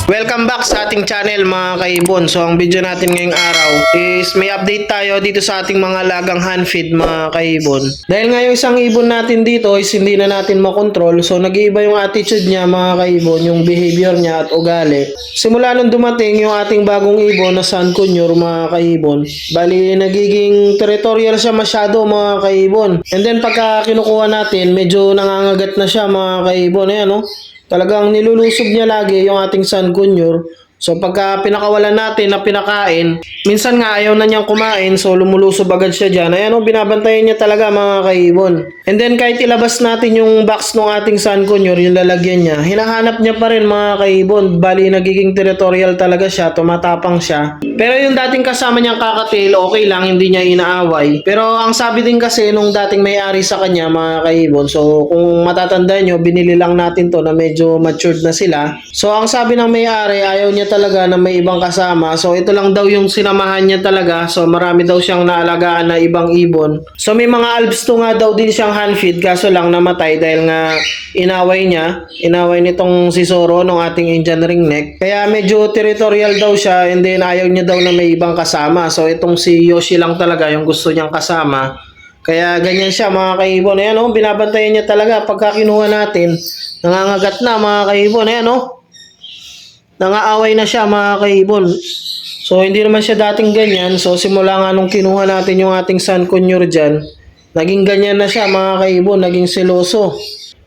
Welcome back sa ating channel mga kaibon. So ang video natin ngayong araw is may update tayo dito sa ating mga lagang hand feed mga kaibon. Dahil nga yung isang ibon natin dito is hindi na natin makontrol. So nag-iiba yung attitude niya mga kaibon, yung behavior niya at ugali. Simula nung dumating yung ating bagong ibon na Sun Conure mga kaibon, bali nagiging territorial siya masyado mga kaibon. And then pagka kinukuha natin, medyo nangangagat na siya mga kaibon. Ayan, talagang nilulusob niya lagi yung ating Sun Conure. So pagka pinakawalan natin na pinakain, minsan nga ayaw na niyang kumain, so lumulusob agad siya dyan. Ayan, binabantayan niya talaga mga kaibon. And then kahit ilabas natin yung box ng ating Sun Conure, yung lalagyan niya, hinahanap niya pa rin mga kaibon. Bali nagiging territorial talaga siya, tumatapang siya. Pero yung dating kasama niyang kakatil, okay lang, hindi niya inaaway. Pero ang sabi din kasi nung dating may-ari sa kanya mga kaibon, so kung matatandaan nyo, binili lang natin to na medyo matured na sila. So ang sabi ng may-ari, ayaw niya talaga na may ibang kasama. So ito lang daw yung sinamahan niya talaga. So marami daw siyang naalagaan na ibang ibon. So may mga Alps 2 nga daw din siyang hand feed, kaso lang namatay dahil nga inaway nitong si Zoro nung ating Indian ringneck. Kaya medyo territorial daw siya, and then ayaw niya daw na may ibang kasama. So itong si Yoshi lang talaga yung gusto niyang kasama. Kaya ganyan siya mga kaibon. Ayan, binabantayan niya talaga pagka kinuha natin. Nangangagat na mga kaibon. Ayan, nangaaway na siya mga kaibon. So hindi naman siya dating ganyan. So simula nga nung kinuha natin yung ating Sun Conure dyan, naging ganyan na siya mga kaibon. Naging seloso.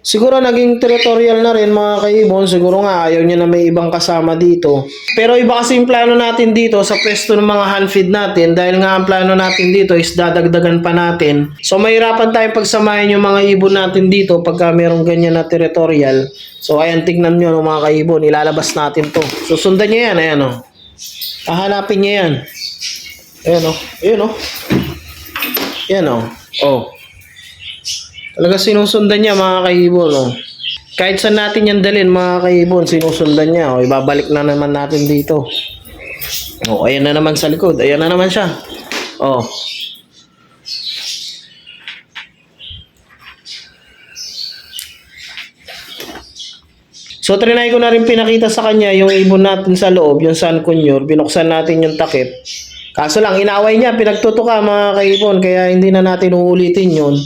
Siguro naging territorial na rin mga kaibon. Siguro nga ayaw niya na may ibang kasama dito. Pero iba kasi yung plano natin dito sa pwesto ng mga hand feed natin. Dahil nga ang plano natin dito is dadagdagan pa natin. So mahirapan tayong pagsamahin yung mga ibon natin dito pagka merong ganyan na territorial. So ayan, tignan nyo mga kaibon. Ilalabas natin to. Susundan niya yan. Ayan, hahanapin niya yan. Ayan, ayan, ayan, talaga sinusundan niya mga kaibon. Kahit saan natin yan dalhin mga kaibon, sinusundan niya. Ibabalik na naman natin dito. Ayan na naman sa likod. Ayan na naman siya. So trinay ko na rin pinakita sa kanya yung ibon natin sa loob, yung Sun Conure. Binuksan natin yung takip. Kaso lang, inaway niya, pinagtutuka mga kaibon. Kaya hindi na natin uulitin yun.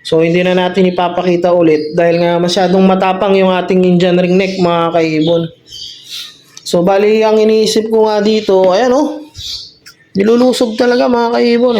So hindi na natin ipapakita ulit dahil nga masyadong matapang yung ating Indian ringneck mga kaibon. So bali ang iniisip ko nga dito, ayan nilulusob talaga mga kaibon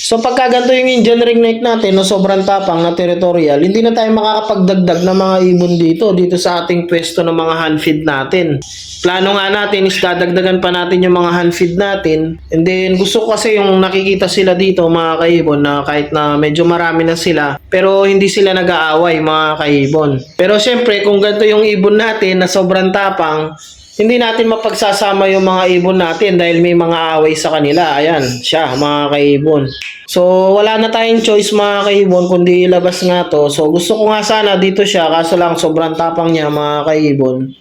So pagka ganito yung Indian ringneck natin na sobrang tapang na territorial, hindi na tayo makakapagdagdag ng mga ibon dito sa ating pwesto ng mga hand feed natin. Plano nga natin is dadagdagan pa natin yung mga hand feed natin. And then gusto ko kasi yung nakikita sila dito mga kaibon na kahit na medyo marami na sila, pero hindi sila nag-aaway mga kaibon. Pero syempre kung ganito yung ibon natin na sobrang tapang, hindi natin mapagsasama yung mga ibon natin dahil may mga away sa kanila. Ayan siya mga kaibon. So wala na tayong choice mga kaibon kundi ilabas nga to. So gusto ko nga sana dito siya, kaso lang sobrang tapang niya mga kaibon.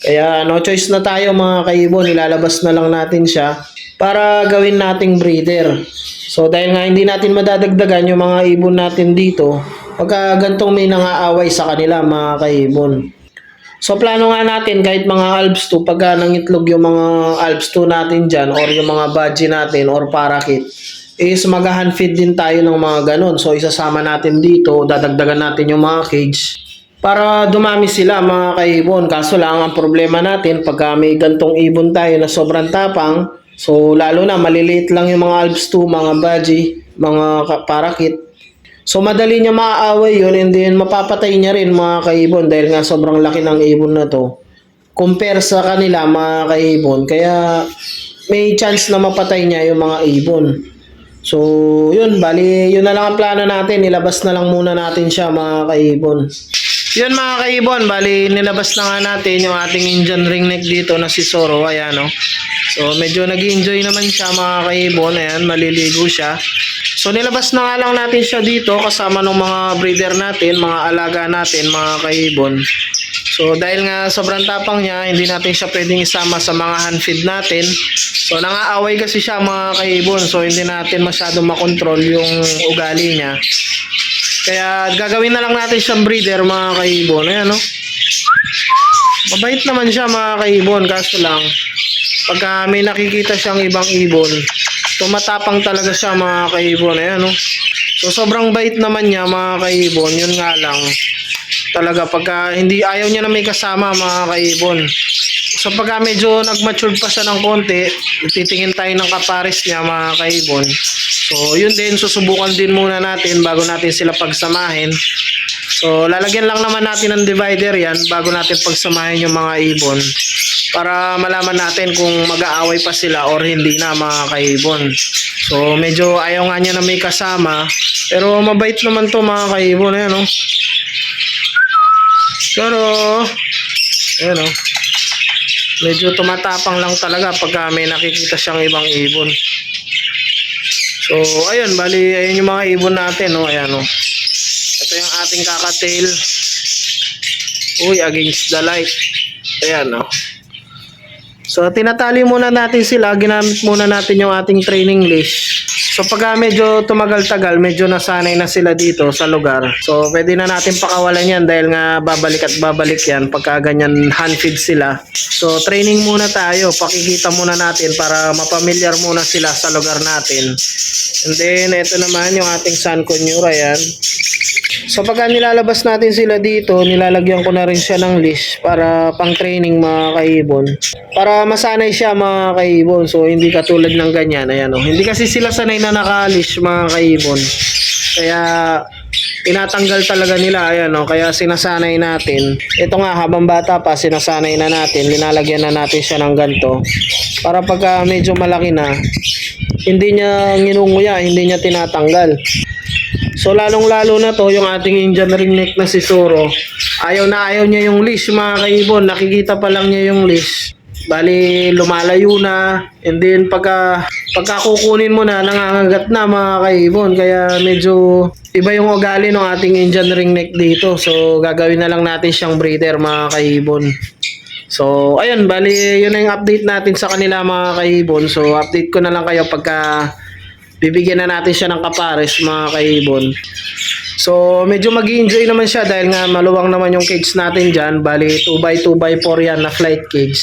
Kaya no choice na tayo mga kaibon, ilalabas na lang natin siya para gawin nating breeder. So dahil nga hindi natin madadagdagan yung mga ibon natin dito pagka gantong may nangaaway sa kanila mga kaibon. So plano nga natin kahit mga Alps 2, pagka nangitlog yung mga Alps 2 natin dyan or yung mga budgie natin or parakeet, is mag-hand feed din tayo ng mga ganun. So isasama natin dito, dadagdagan natin yung mga cage para dumami sila mga kaibon. Kaso lang ang problema natin pagka may gantong ibon tayo na sobrang tapang, so lalo na maliliit lang yung mga Alps 2, mga budgie, mga parakeet. So madali niya maaaway yun, and then mapapatay niya rin mga kaibon dahil nga sobrang laki ng ibon na to compare sa kanila mga kaibon. Kaya may chance na mapatay niya yung mga ibon. So yun, bali yun na lang ang plano natin. Ilabas na lang muna natin siya mga kaibon. Yun mga kaibon, bali nilabas na nga natin yung ating Indian ringneck dito na si Zoro. Ayan So medyo nag-enjoy naman siya mga kaibon. Ayan, maliligo siya. So nilabas na nga lang natin siya dito kasama ng mga breeder natin, mga alaga natin mga kaibon. So dahil nga sobrang tapang niya, hindi natin siya pwedeng isama sa mga hand feed natin. So nangaaway kasi siya mga kaibon. So hindi natin masyadong makontrol yung ugali niya. Kaya gagawin na lang natin siyang breeder mga kaibon. Ayan no. Mabait naman siya mga kaibon, kaso lang pagka may nakikita siyang ibang ibon, tumatapang talaga siya mga kaibon. Ayan no. So sobrang bait naman niya mga kaibon, yun nga lang talaga pagka hindi ayaw niya na may kasama mga kaibon. So pagka medyo nag-mature pa siya ng konti, titingin tayo ng kapares niya mga kaibon. So yun din, susubukan din muna natin bago natin sila pagsamahin. So lalagyan lang naman natin ng divider yan bago natin pagsamahin yung mga ibon para malaman natin kung mag-aaway pa sila or hindi na mga kaibon. So medyo ayaw nga niya na may kasama, pero mabait naman to mga kaibon. Ayan no. Pero ayan no, medyo tumatapang lang talaga pagka may nakikita siyang ibang ibon. So ayun, bali ayun yung mga ibon natin no. Ayan no. Ito yung ating kakatail. Uy, against the light. Ayan no. So tinatali muna natin sila, ginamit muna natin yung ating training leash. So pagka medyo tumagal-tagal, medyo nasanay na sila dito sa lugar. So pwede na natin pakawalan yan dahil nga babalik at babalik yan pagka ganyan hand feed sila. So training muna tayo, pakikita muna natin para mapamilyar muna sila sa lugar natin. And then ito naman yung ating sun conure, yan. So pagka nilalabas natin sila dito, nilalagyan ko na rin siya ng leash para pang training mga kaibon. Para masanay siya mga kaibon. So hindi katulad ng ganyan, ayan o. Hindi kasi sila sanay na naka-leash mga kaibon. Kaya tinatanggal talaga nila, ayan o. Kaya sinasanay natin. Ito nga, habang bata pa, sinasanay na natin. Linalagyan na natin siya ng ganito. Para pagka medyo malaki na, hindi niya nginunguya, hindi niya tinatanggal. So lalong-lalo na to yung ating Indian ringneck na si Zoro. Ayaw na ayaw niya yung leash mga kaibon. Nakikita pa lang niya yung leash. Bali lumalayo na. And then pagka kukunin mo na, nangangagat na mga kaibon. Kaya medyo iba yung ugali ng ating Indian ringneck dito. So gagawin na lang natin siyang breeder mga kaibon. So ayun, bali yun na yung update natin sa kanila mga kaibon. So update ko na lang kayo pagka bibigyan na natin siya ng kapares mga kaibon. So medyo mag-enjoy naman siya dahil nga maluwang naman yung cage natin dyan. Bali 2x2x4 yan na flight cage.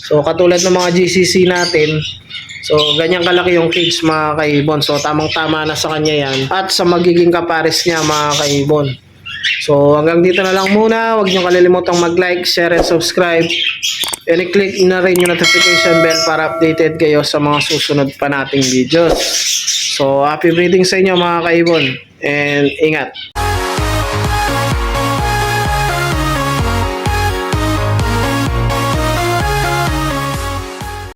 So katulad ng mga GCC natin. So ganyan kalaki yung cage mga kaibon. So tamang tama na sa kanya yan. At sa magiging kapares niya mga kaibon. So hanggang dito na lang muna. Huwag niyo kalilimutang mag-like, share, and subscribe. And i-click na rin yung notification bell para updated kayo sa mga susunod pa nating videos. So happy breeding sa inyo mga kaibon. And ingat.